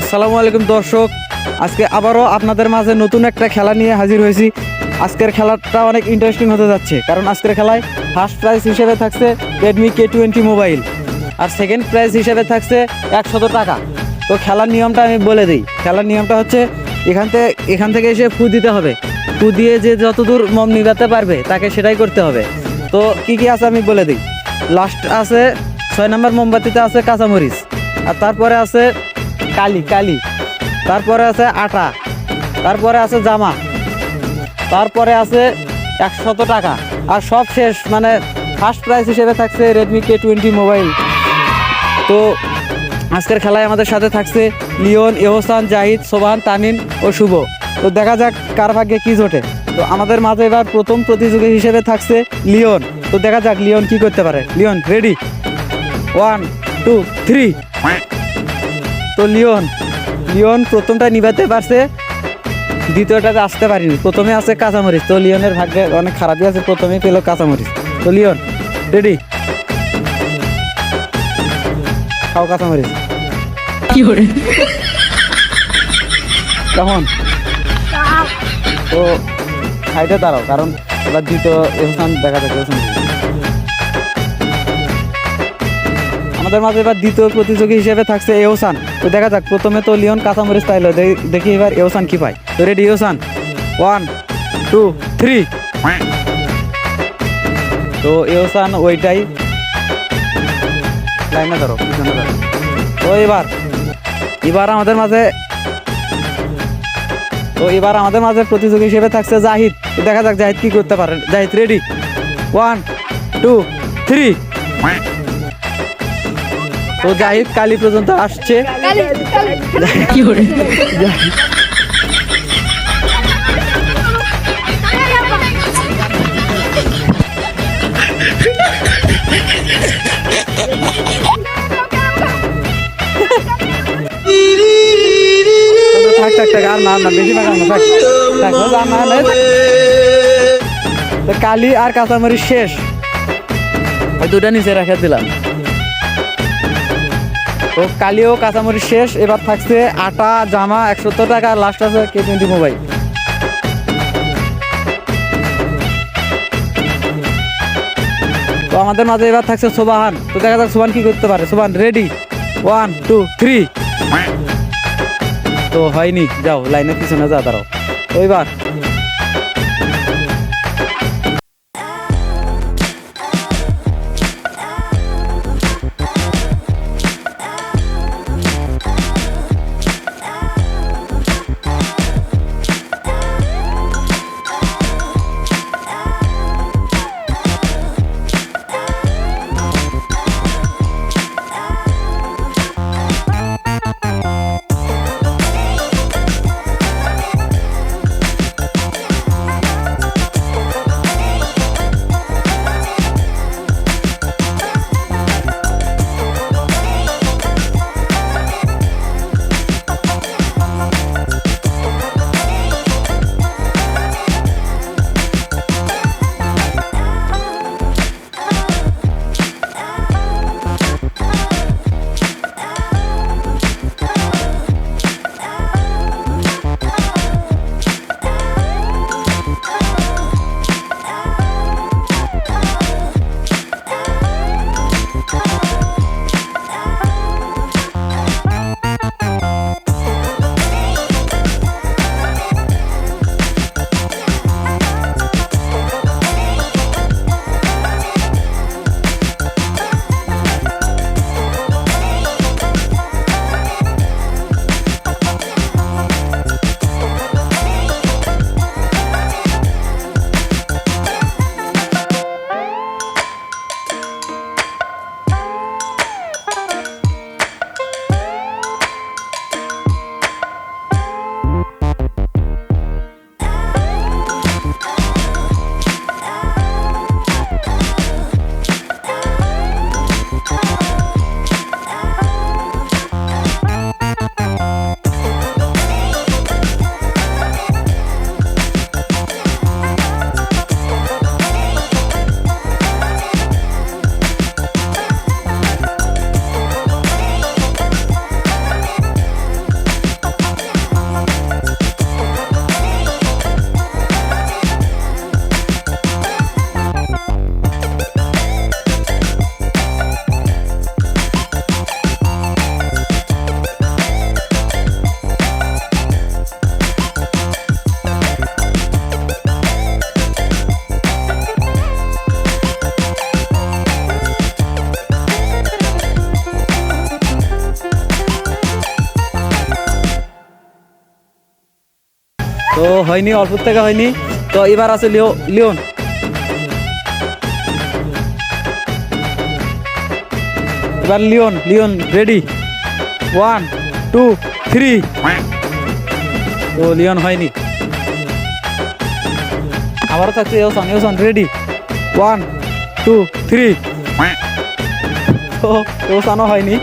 আসসালামু আলাইকুম দর্শক, আজকে আবারও আপনাদের মাঝে নতুন একটা খেলা নিয়ে হাজির হয়েছি। আজকের খেলাটা অনেক ইন্টারেস্টিং হতে যাচ্ছে, কারণ আজকের খেলায় ফার্স্ট প্রাইজ হিসেবে থাকছে রেডমি K20 মোবাইল, আর সেকেন্ড প্রাইজ হিসেবে থাকছে 100 টাকা। তো খেলার নিয়মটা আমি বলে দিই। খেলার নিয়মটা হচ্ছে এখান থেকে এসে ফু দিতে হবে। ফু দিয়ে যে যতদূর মম নিভাতে পারবে তাকে সেটাই করতে হবে। তো কি কি আছে আমি বলে দিই। লাস্ট আছে 6 নম্বর মোমবাতিতে আছে কাঁচামরিচ, আর তারপরে আছে কালি, তারপরে আছে আটা, তারপরে আছে জামা, তারপরে আছে 100 টাকা, আর সব শেষ মানে ফার্স্ট প্রাইজ হিসেবে থাকছে রেডমি K20 মোবাইল। তো আজকের খেলায় আমাদের সাথে থাকছে লিওন, এহসান, জাহিদ, সোবান, তানিন ও শুভ। তো দেখা যাক কার ভাগ্যে কি জোটে। তো আমাদের মাঝে এবার প্রথম প্রতিযোগী হিসেবে থাকছে লিওন। তো দেখা যাক লিওন কি করতে পারে। Leon ready, 1 2 3। তো লিওন প্রথমটা নিভাতে পারছে, দ্বিতীয়টাতে আসতে পারিনি। প্রথমে আছে কাঁচামরিচ। তো লিওনের ভাগ্যে অনেক খারাপই আছে, প্রথমেই পেল কাঁচামরিচ। তো লিওন রেডি, খাও কাঁচামরিচ। কেমন? তো সাইডে দাঁড়াও, কারণ এবার দ্বিতীয় এহসান দেখা যাচ্ছে। আমাদের মাঝে এবার দ্বিতীয় প্রতিযোগী হিসেবে থাকছে এহসান। তো দেখা যাক, প্রথমে তো লিওন কাঁচামরিচ পাইলো, দেখি এবার এহসান কি পায়। তো রেডি এহসান, 1 2 3। তো এহসান ওইটাই লাইনে ধরো, পিছনে ধরো। তো এবার আমাদের মাঝে প্রতিযোগী হিসেবে থাকছে জাহিদ। তো দেখা যাক জাহিদ কি করতে পারে। জাহিদ রেডি, 1 2 3। তো জাহিদ কালি পর্যন্ত আসছে। থাক আর না বেশি কালি আর কাঁচামরিচ শেষ, ওই দুটা নিচে রেখে দিলাম। তো কালি ও কাঁচামরিচ শেষ। এবার থাকছে আটা, জামা, 100 টাকা, আর লাস্ট আছে K20 মোবাইল। তো আমাদের মাঝে এবার থাকছে সোবাহান। তো দেখা যাক সোবান কি করতে পারে। সোবান রেডি, 1 2 3। তো হয়নি, যাও লাইনের পিছনে যা দাঁড়াও। তো এবার তো হয়নি, অল্প থেকে হয়নি। তো এবার আছে লিওন। এবার লিওন রেডি, 1 2 3। তো লিওন হয়নি। আবারও থাকছে ইউসান রেডি, 1 2 3। তো ইউসানও হয়নি।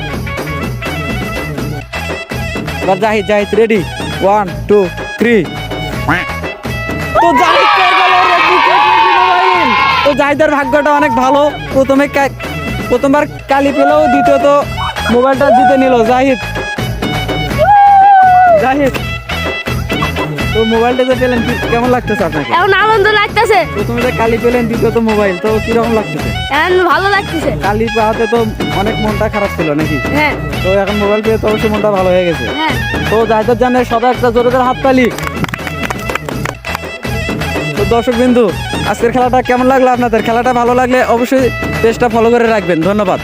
এবার জাহিদ রেডি, 1 2 3। তো জাহিদ পেয়ে গেল Redmi K20 মোবাইল। তো জাহিদের ভাগ্যটা অনেক ভালো, প্রথমবার কালি পেলেও দ্বিতীয়ত মোবাইলটা জিতে নিল জাহিদ। তো মোবাইলটা যে পেলেন কেমন লাগতেছে আপনাকে? এখন আনন্দ লাগতেছে। প্রথমে যে কালি পেলেন, দ্বিতীয়ত মোবাইল, তো কিরকম লাগতেছে? এখন ভালো লাগতেছে। কালি পাওয়াতে তো অনেক মনটা খারাপ ছিল নাকি? হ্যাঁ তো এখন মোবাইল পেয়ে তো অবশ্যই মনটা ভালো হয়ে গেছে। হ্যাঁ। তো জাহিদের জন্য সবাই একটা জোরে হাততালি। তো দর্শক বিন্দু, আজকের খেলাটা কেমন লাগলো আপনাদের? খেলাটা ভালো লাগলে অবশ্যই পেজটা ফলো করে রাখবেন। ধন্যবাদ।